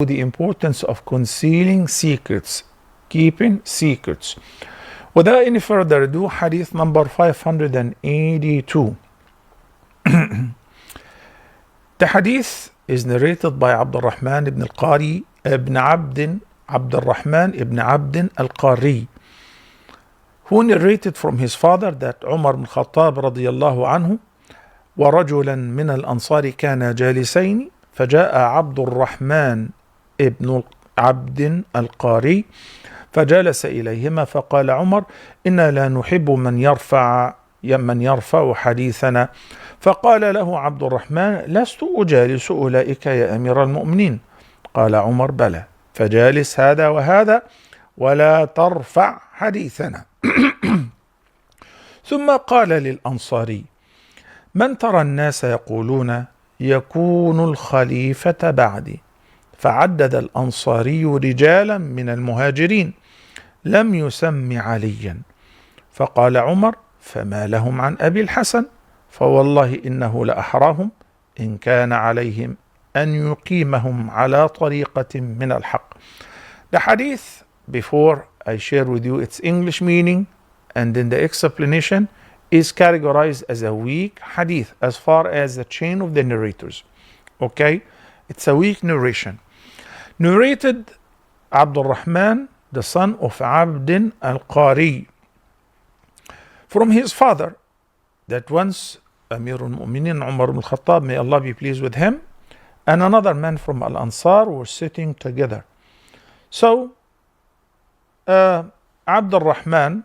the importance of concealing secrets, keeping secrets. Without any further ado, hadith number 582. The hadith is narrated by Abdurrahman ibn al-Qari ibn Abdurrahman ibn Abd al-Qari, who narrated from his father that Umar ibn Khattab radiyallahu anhu ورجلا من الأنصار كان جالسين فجاء عبد الرحمن ابن عبد القاري فجلس إليهما فقال عمر إنا لا نحب من يرفع حديثنا. فقال له عبد الرحمن لست أجالس أولئك يا أمير المؤمنين. قال عمر بلى فجالس هذا وهذا ولا ترفع حديثنا. ثم قال للأنصاري من ترى الناس يقولون يكون الخليفة بعدي. فعدد الأنصاري رجالا من المهاجرين لم يسم عليا. فقال عمر فما لهم عن أبي الحسن فوالله إنه لأحراهم إن كان عليهم أن يقيمهم على طريقة من الحق. The hadith, before I share with you its English meaning and then the explanation, is categorized as a weak hadith as far as the chain of the narrators. Okay, it's a weak narration. Narrated Abdul Rahman, the son of Abd al-Qari, from his father, that once Amir al-Mu'minin Umar ibn Khattab, may Allah be pleased with him, and another man from Al-Ansar were sitting together. So Abdul Rahman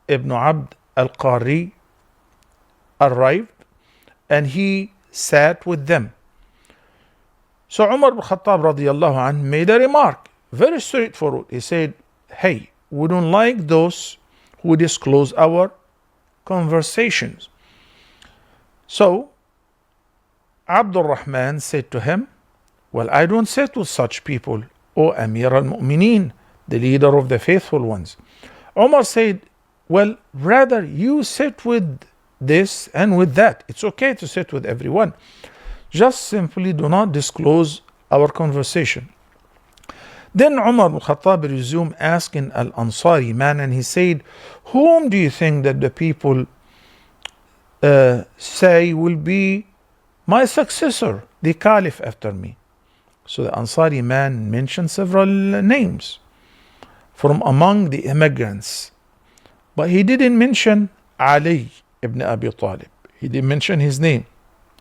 ibn Abd al-Qari arrived and he sat with them. So Umar ibn Khattab radiyallahu anhu made a remark, very straightforward. He said, hey, we don't like those who disclose our conversations. So Abdul Rahman said to him, well, I don't sit with such people, O Amir al-Mu'mineen, the leader of the faithful ones. Umar said, well, rather you sit with this and with that. It's okay to sit with everyone. Just simply do not disclose our conversation. Then Umar ibn Khattab resumed asking Al-Ansari man, and he said, whom do you think that the people say will be my successor, the caliph after me? So the Ansari man mentioned several names from among the immigrants, but he didn't mention Ali ibn Abi Talib. He didn't mention his name.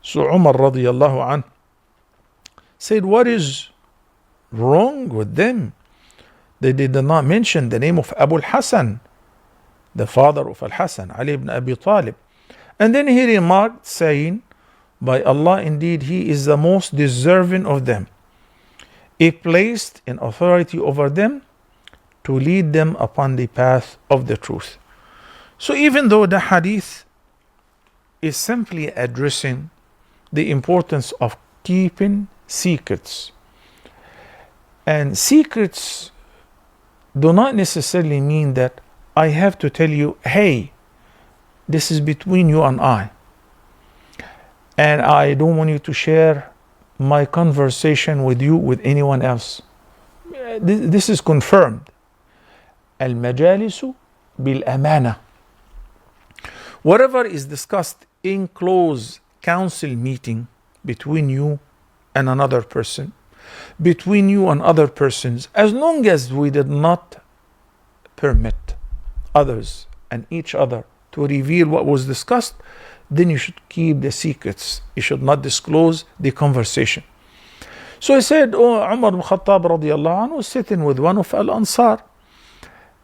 So Umar radiyallahu anhu said, what is wrong with them? They did not mention the name of Abu al-Hasan, the father of al-Hasan, Ali ibn Abi Talib. And then he remarked, saying, by Allah, indeed he is the most deserving of them. He placed in authority over them to lead them upon the path of the truth. So even though the hadith is simply addressing the importance of keeping secrets, and secrets do not necessarily mean that I have to tell you, hey, this is between you and I don't want you to share my conversation with you with anyone else. This is confirmed. Al-majalisu bil-amana. Whatever is discussed in close council meeting between you and another person, between you and other persons, as long as we did not permit others and each other to reveal what was discussed, then you should keep the secrets. You should not disclose the conversation. So he said, Umar ibn Khattab radiyallahu anhu was sitting with one of Al-Ansar,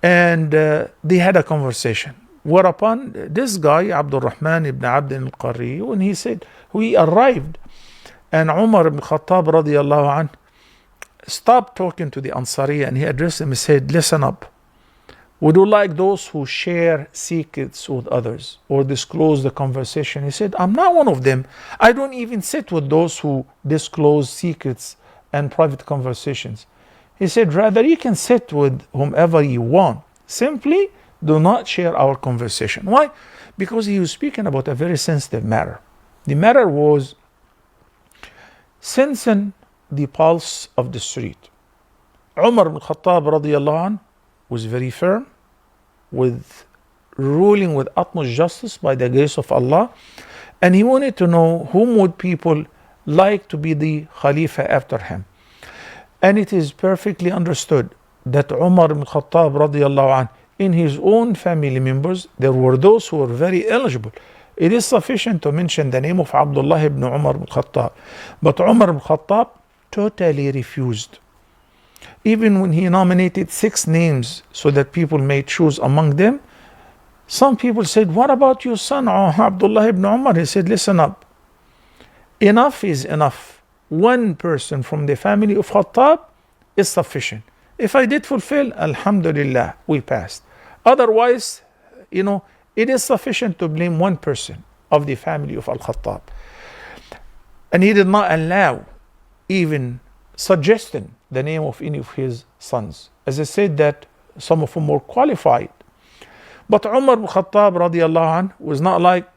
and they had a conversation. Whereupon this guy, Abdul Rahman ibn Abd al-Qari, when he said, we arrived, and Umar ibn Khattab radiyallahu anhu stopped talking to the Ansari and he addressed him and said, listen up. We don't like those who share secrets with others or disclose the conversation. He said, I'm not one of them. I don't even sit with those who disclose secrets and private conversations. He said, rather you can sit with whomever you want. Simply do not share our conversation. Why? Because he was speaking about a very sensitive matter. The matter was sensing the pulse of the street. Umar ibn Khattab radiallahu anh was very firm with ruling with utmost justice by the grace of Allah, and he wanted to know whom would people like to be the Khalifa after him. And it is perfectly understood that Umar ibn Khattab radiallahu anh, in his own family members, there were those who were very eligible. It is sufficient to mention the name of Abdullah ibn Umar ibn Khattab. But Umar ibn Khattab totally refused. Even when he nominated 6 names so that people may choose among them, some people said, what about your son, Abdullah ibn Umar? He said, listen up. Enough is enough. One person from the family of Khattab is sufficient. If I did fulfill, alhamdulillah, we passed. Otherwise, it is sufficient to blame one person of the family of Al-Khattab. And he did not allow even suggesting the name of any of his sons. As I said, that some of them were qualified. But Umar ibn Khattab radiallahu anh was not like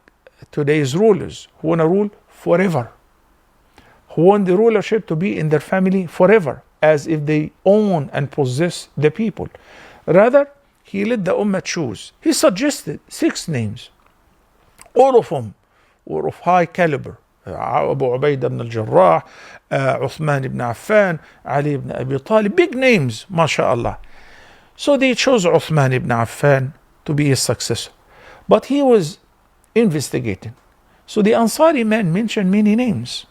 today's rulers who want to rule forever, who want the rulership to be in their family forever, as if they own and possess the people. Rather, he let the ummah choose. He suggested 6 names. All of them were of high caliber. Abu Ubaidah ibn al-Jarrah, Uthman ibn Affan, Ali ibn Abi Talib, big names, mashallah. So they chose Uthman ibn Affan to be his successor. But he was investigating. So the Ansari man mentioned many names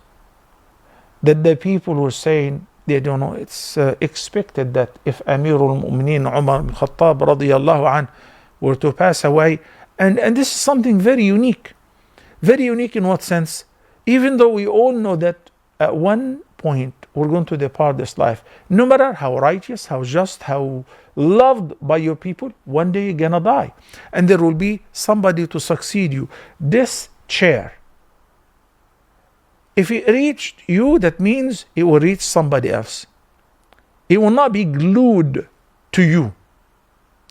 that the people were saying, they don't know. It's expected that if Amirul Mu'mineen Umar ibn Khattab radiyallahu anh were to pass away, and this is something very unique. Very unique in what sense? Even though we all know that at one point we're going to depart this life, no matter how righteous, how just, how loved by your people, one day you're gonna die. And there will be somebody to succeed you. This chair, if it reached you, that means it will reach somebody else. It will not be glued to you.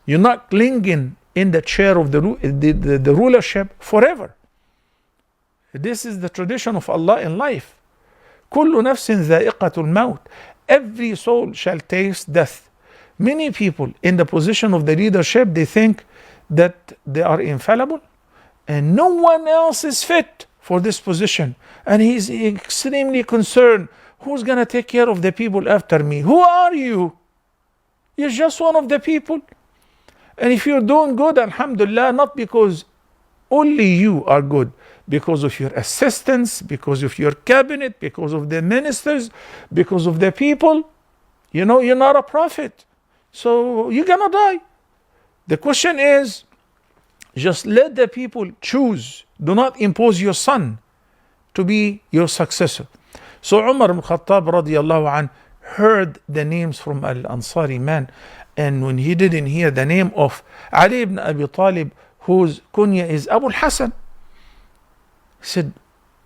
You're not clinging in the chair of the rulership forever. This is the tradition of Allah in life. كل نفس ذائقة الموت. Every soul shall taste death. Many people in the position of the leadership, they think that they are infallible and no one else is fit for this position. And he's extremely concerned. Who's going to take care of the people after me? Who are you? You're just one of the people. And if you're doing good, alhamdulillah, not because only you are good, because of your assistants, because of your cabinet, because of the ministers, because of the people, you're not a prophet. So you're gonna die. The question is, just let the people choose. Do not impose your son to be your successor. So Umar ibn Khattab radiallahu anh heard the names from Al-Ansari man, and when he didn't hear the name of Ali ibn Abi Talib, whose kunya is Abu al-Hasan, he said,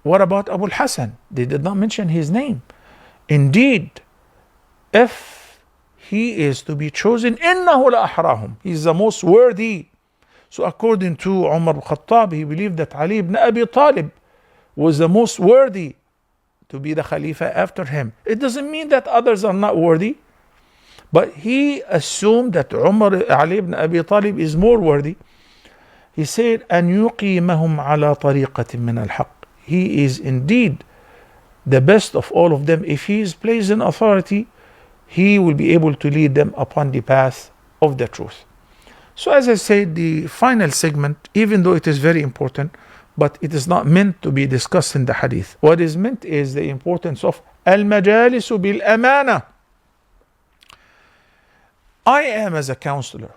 what about Abu al-Hasan? They did not mention his name. Indeed, if he is to be chosen, إِنَّهُ لَأَحْرَاهُمْ, he's the most worthy. So according to Umar ibn Khattab, he believed that Ali ibn Abi Talib was the most worthy to be the Khalifa after him. It doesn't mean that others are not worthy, but he assumed that Ali ibn Abi Talib is more worthy. He said, أَنْ يُقِيمَهُمْ عَلَى طَرِيقَةٍ مِّنَ الْحَقِّ. He is indeed the best of all of them. If he is placed in authority, he will be able to lead them upon the path of the truth. So as I said, the final segment, even though it is very important, but it is not meant to be discussed in the hadith. What is meant is the importance of al-majalisu bil-amana. I am as a counselor.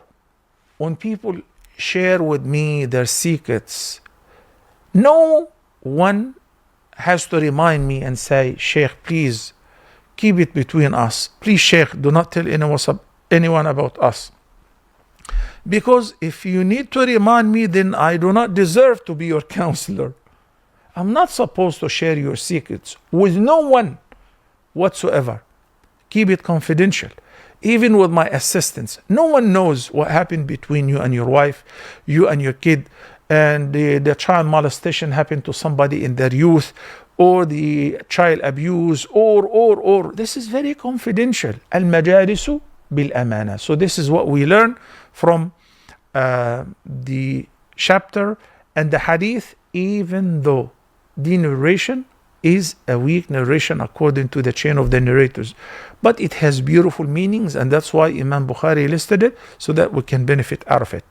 When people share with me their secrets, no one has to remind me and say, Sheikh, please keep it between us. Please, Sheikh, do not tell anyone about us. Because if you need to remind me, then I do not deserve to be your counselor. I'm not supposed to share your secrets with no one whatsoever. Keep it confidential. Even with my assistants, no one knows what happened between you and your wife, you and your kid, and the child molestation happened to somebody in their youth, or the child abuse, or this is very confidential. المجالس بالأمانة. So this is what we learn from the chapter and the hadith, even though the narration is a weak narration according to the chain of the narrators, but it has beautiful meanings, and that's why Imam Bukhari listed it, so that we can benefit out of it.